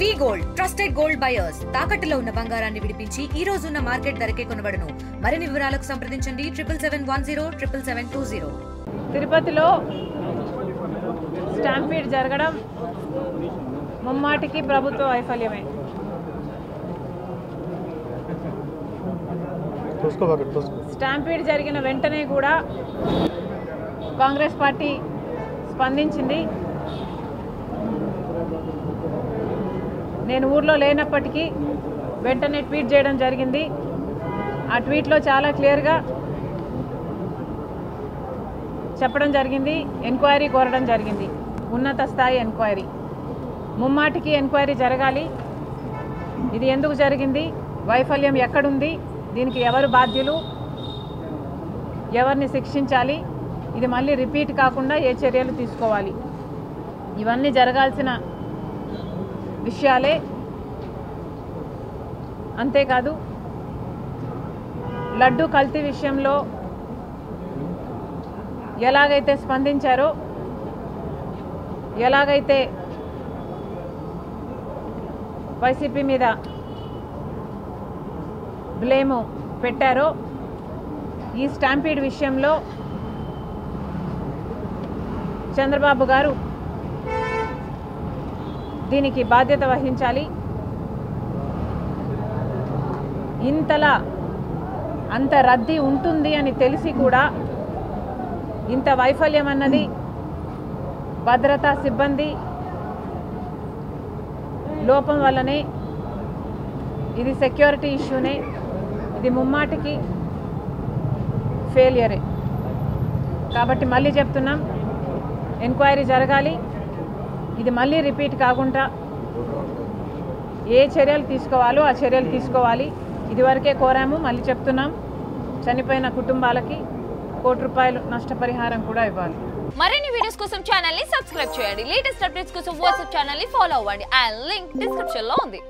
వి gold trusted gold buyers తాకట్టులో ఉన్న బంగారాన్ని విడిపించి ఈ రోజు ఉన్న మార్కెట్ ధరకే కొనబడును. మరిన్ని వివరాలకు సంప్రదించండి 77107720. తిరుపతిలో స్టాంపీడ్ జరగడం ముమ్మాటికి ప్రభుత్వ వైఫల్యమే. స్టాంపీడ్ జరిగిన వెంటనే కూడా కాంగ్రెస్ పార్టీ స్పందించింది. నేను ఊర్లో లేనప్పటికీ వెంటనే ట్వీట్ చేయడం జరిగింది. ఆ ట్వీట్లో చాలా క్లియర్గా చెప్పడం జరిగింది, ఎంక్వైరీ కోరడం జరిగింది, ఉన్నత స్థాయి ఎంక్వైరీ. ముమ్మాటికి ఎంక్వైరీ జరగాలి. ఇది ఎందుకు జరిగింది, వైఫల్యం ఎక్కడుంది, దీనికి ఎవరు బాధ్యులు, ఎవరిని శిక్షించాలి, ఇది మళ్ళీ రిపీట్ కాకుండా ఏ చర్యలు తీసుకోవాలి, ఇవన్నీ జరగాల్సిన విషయాలే. అంతేకాదు లడ్డు కల్తీ విషయంలో ఎలాగైతే స్పందించారో, ఎలాగైతే వైసీపీ మీద బ్లేము పెట్టారో, ఈ స్టాంపీడ్ విషయంలో చంద్రబాబు గారు దీనికి బాధ్యత వహించాలి. ఇంతలా అంత రద్దీ ఉంటుంది అని తెలిసి కూడా ఇంత వైఫల్యం అన్నది భద్రతా సిబ్బంది లోపం వల్లనే. ఇది సెక్యూరిటీ ఇష్యూనే, ఇది ముమ్మాటికి ఫెయిలియరే. కాబట్టి మళ్ళీ చెప్తున్నాం, ఎంక్వైరీ జరగాలి. ఇది మళ్ళీ రిపీట్ కాకుండా ఏ చర్యలు తీసుకోవాలో ఆ చర్యలు తీసుకోవాలి. ఇదివరకే కోరాము, మళ్ళీ చెప్తున్నాం, చనిపోయిన కుటుంబాలకి ₹1 కోటి నష్టపరిహారం కూడా ఇవ్వాలి. మరిన్ని వీడియోస్ కోసం ఛానల్ ని సబ్స్క్రైబ్ చేయండి. లేటెస్ట్ అప్డేట్స్ కోసం వాట్సాప్ ఛానల్ ని ఫాలో అవ్వండి. ఆ లింక్ డిస్క్రిప్షన్ లో ఉంది.